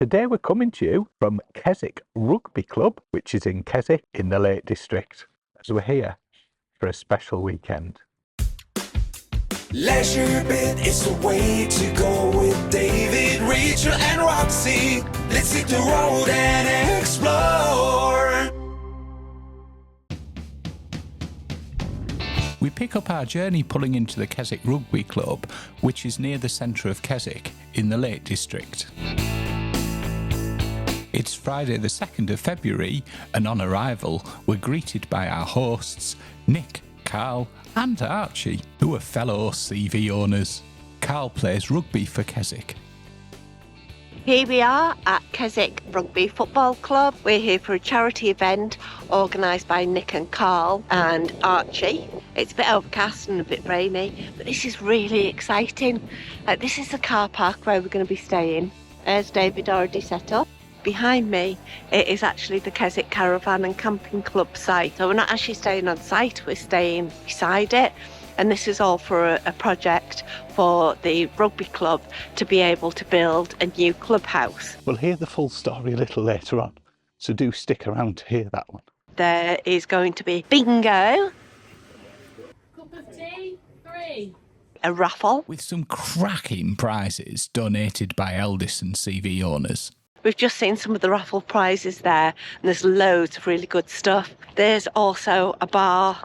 Today we're coming to you from Keswick Rugby Club, which is in Keswick in the Lake District, as we're here for a special weekend. LeisureBit is the way to go with David, Rachel and Roxy. Let's hit the road and explore. We pick up our journey pulling into the Keswick Rugby Club, which is near the centre of Keswick in the Lake District. It's Friday the 2nd of February, and on arrival we're greeted by our hosts Nick, Karl and Archie, who are fellow CV owners. Karl plays rugby for Keswick. Here we are at Keswick Rugby Football Club. We're here for a charity event organised by Nick and Karl and Archie. It's a bit overcast and a bit rainy, but this is really exciting. This is the car park where we're going to be staying. There's David already set up. Behind me, it is actually the Keswick Caravan and Camping Club site. So we're not actually staying on site, we're staying beside it. And this is all for a project for the rugby club to be able to build a new clubhouse. We'll hear the full story a little later on, so do stick around to hear that one. There is going to be bingo. Cup of tea, 3. A raffle. With some cracking prizes donated by Eldison CV owners. We've just seen some of the raffle prizes there, and there's loads of really good stuff. There's also a bar,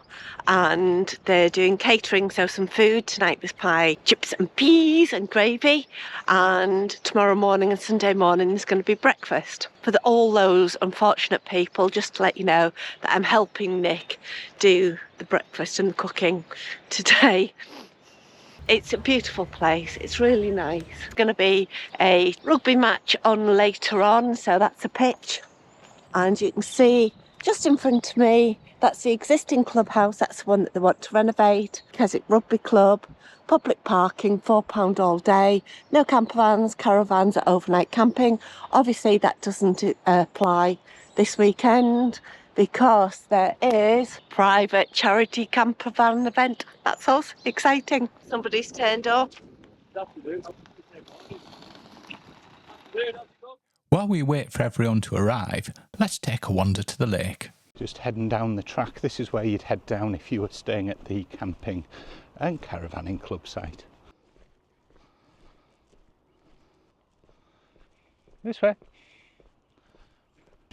and they're doing catering, so some food. Tonight there's pie, chips and peas and gravy, and tomorrow morning and Sunday morning there's going to be breakfast. For all those unfortunate people, just to let you know that I'm helping Nick do the breakfast and the cooking today. It's a beautiful place, it's really nice. It's going to be a rugby match on later on, so that's a pitch. And you can see just in front of me, that's the existing clubhouse, that's the one that they want to renovate. Keswick Rugby Club, public parking, £4 all day, no camper vans, caravans or overnight camping. Obviously that doesn't apply this weekend, because there is private charity camper van event. That's us, exciting. Somebody's turned up. While we wait for everyone to arrive, let's take a wander to the lake. Just heading down the track, this is where you'd head down if you were staying at the camping and caravanning club site. This way.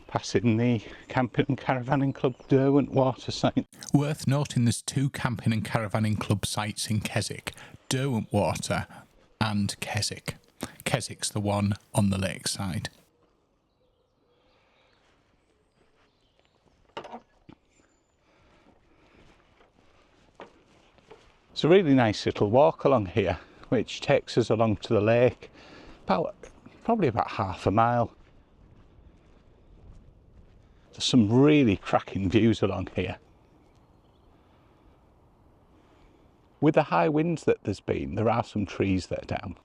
Passing the camping and caravanning club Derwentwater site. Worth noting there's 2 camping and caravanning club sites in Keswick, Derwentwater and Keswick. Keswick's the one on the lakeside. It's a really nice little walk along here, which takes us along to the lake, probably about half a mile. There's some really cracking views along here. With the high winds that there's been, there are some trees that are down.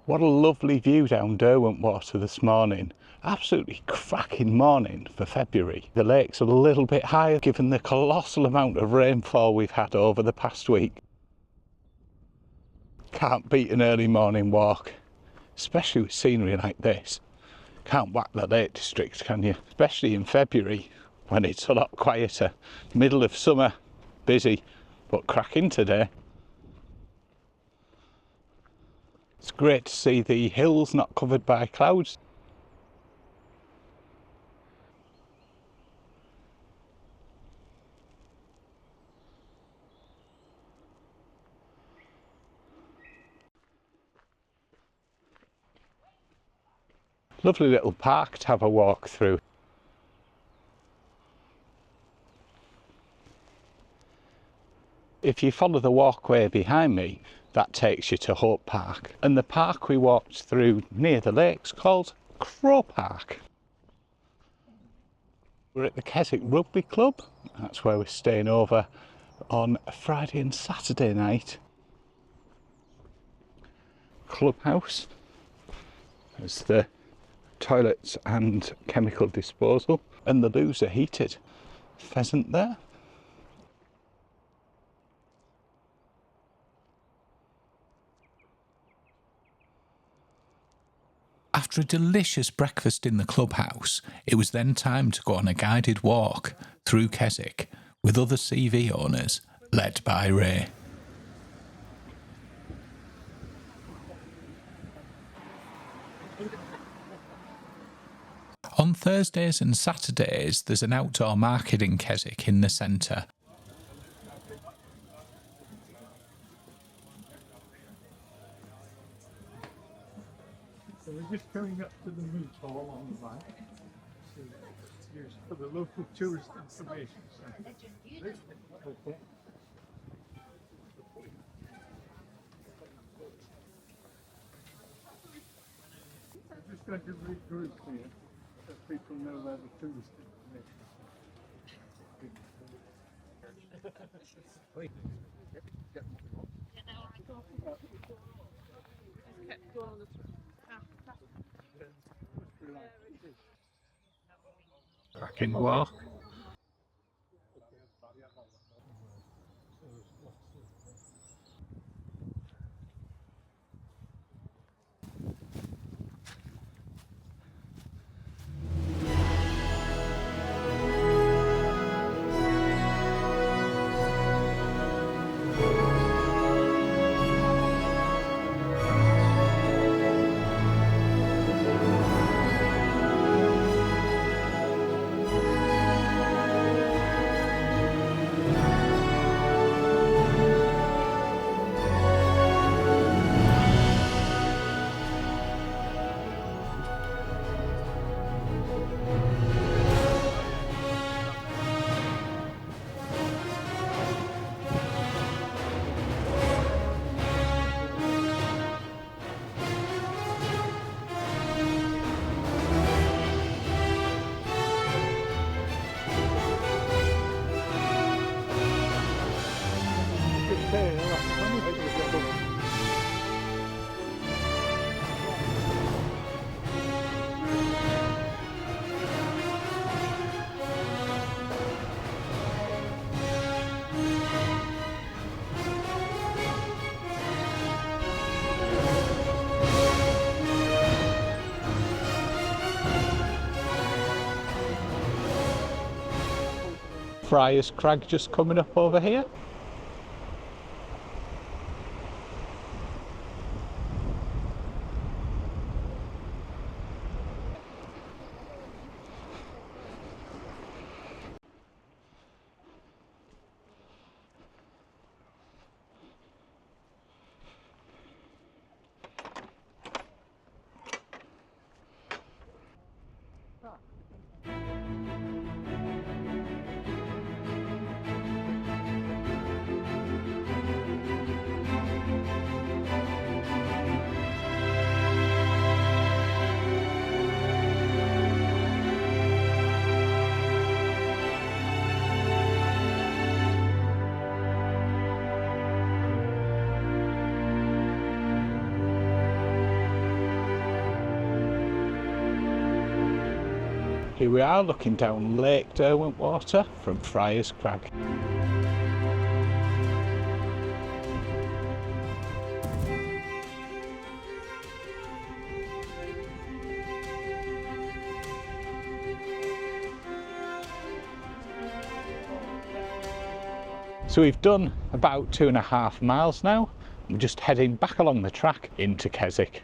What a lovely view down Derwentwater this morning. Absolutely cracking morning for February. The lake's a little bit higher given the colossal amount of rainfall we've had over the past week. Can't beat an early morning walk, especially with scenery like this. Can't whack the Lake District, can you? Especially in February when it's a lot quieter. Middle of summer, busy, but cracking today. It's great to see the hills not covered by clouds. Lovely little park to have a walk through. If you follow the walkway behind me, that takes you to Hope Park. And the park we walked through near the lake's called Crow Park. We're at the Keswick Rugby Club. That's where we're staying over on Friday and Saturday night. Clubhouse. There's the toilets and chemical disposal, and the loos are heated. Pheasant there. After a delicious breakfast in the clubhouse, it was then time to go on a guided walk through Keswick with other CV owners, led by Ray. On Thursdays and Saturdays, there's an outdoor market in Keswick in the centre. So we're just coming up to the moot hall on the right. Used for the local tourist information centre. Okay. I'm just going to regroup here so people know where the tourist information cracking walk. Friars Crag just coming up over here. Here we are looking down Lake Derwentwater from Friars Crag. So we've done about 2.5 miles now. We're just heading back along the track into Keswick.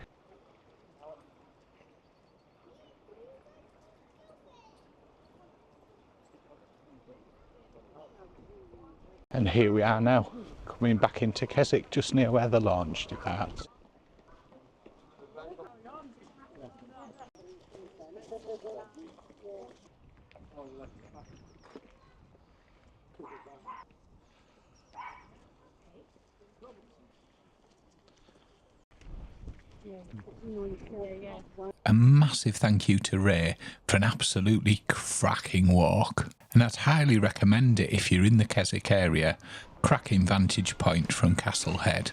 And here we are now, coming back into Keswick, just near where the launch departs. A massive thank you to Ray for an absolutely cracking walk. And I'd highly recommend it if you're in the Keswick area. Cracking vantage point from Castlehead.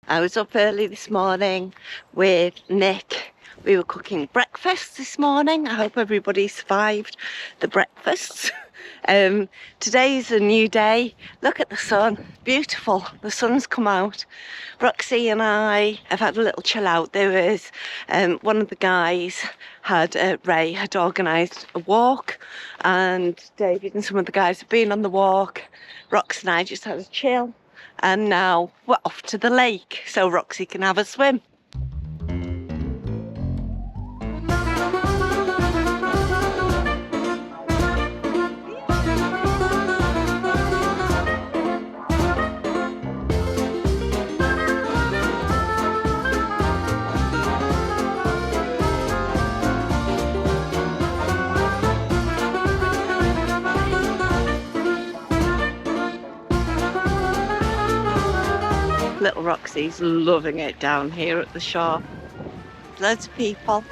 I was up early this morning with Nick. We were cooking breakfast this morning. I hope everybody survived the breakfast. Today's a new day. Look at the sun. Beautiful. The sun's come out. Roxy and I have had a little chill out. There was one of the guys Ray had organised a walk, and David and some of the guys have been on the walk. Roxy and I just had a chill, and now we're off to the lake so Roxy can have a swim. Little Roxy's loving it down here at the shore. Loads of people.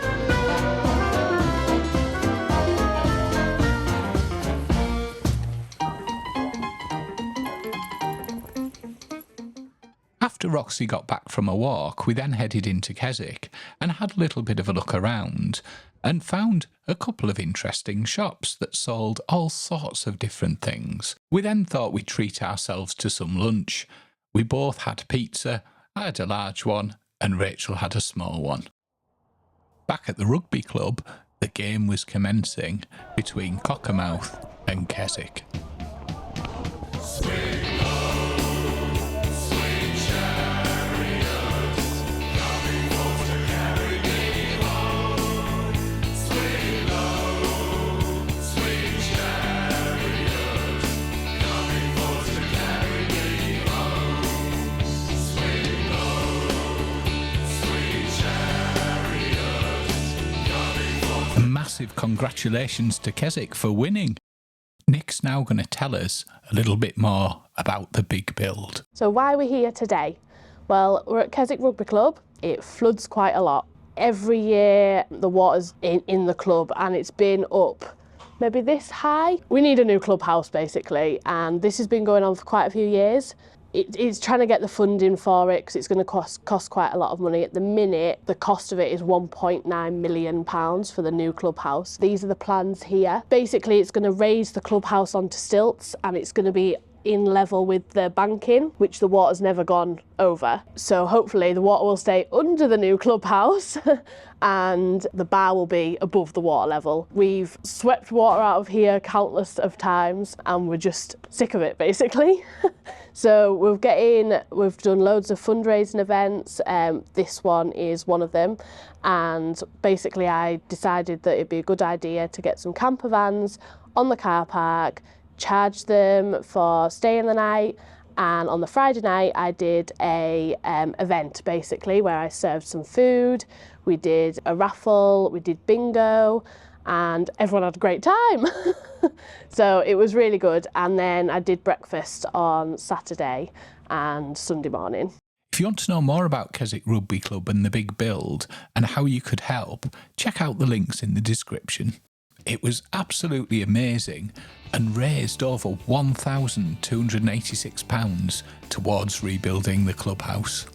After Roxy got back from a walk, we then headed into Keswick and had a little bit of a look around and found a couple of interesting shops that sold all sorts of different things. We then thought we'd treat ourselves to some lunch. We both had pizza. I had a large one and Rachel had a small one. Back at the rugby club, the game was commencing between Cockermouth and Keswick. Massive congratulations to Keswick for winning. Nick's now going to tell us a little bit more about the big build. So why we're here today? Well, we're at Keswick Rugby Club. It floods quite a lot. Every year the water's in the club and it's been up maybe this high. We need a new clubhouse basically, and this has been going on for quite a few years. It's trying to get the funding for it because it's going to cost quite a lot of money. At the minute, the cost of it is £1.9 million for the new clubhouse. These are the plans here. Basically, it's going to raise the clubhouse onto stilts and it's going to be in level with the banking, which the water's never gone over. So hopefully the water will stay under the new clubhouse and the bar will be above the water level. We've swept water out of here countless of times and we're just sick of it basically. So we've done loads of fundraising events. This one is one of them. And basically I decided that it'd be a good idea to get some camper vans on the car park, charge them for staying the night, and on the Friday night I did a event basically where I served some food, we did a raffle, we did bingo, and everyone had a great time. So it was really good, and then I did breakfast on Saturday and Sunday morning. If you want to know more about Keswick Rugby Club and the big build and how you could help, check out the links in the description. It was absolutely amazing and raised over £1,286 towards rebuilding the clubhouse.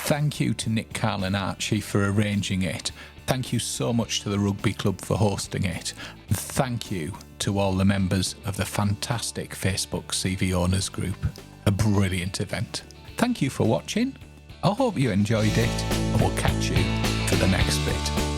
Thank you to Nick, Karl and Archie for arranging it. Thank you so much to the rugby club for hosting it. And thank you to all the members of the fantastic Facebook CV Owners group. A brilliant event. Thank you for watching. I hope you enjoyed it and we'll catch you for the next bit.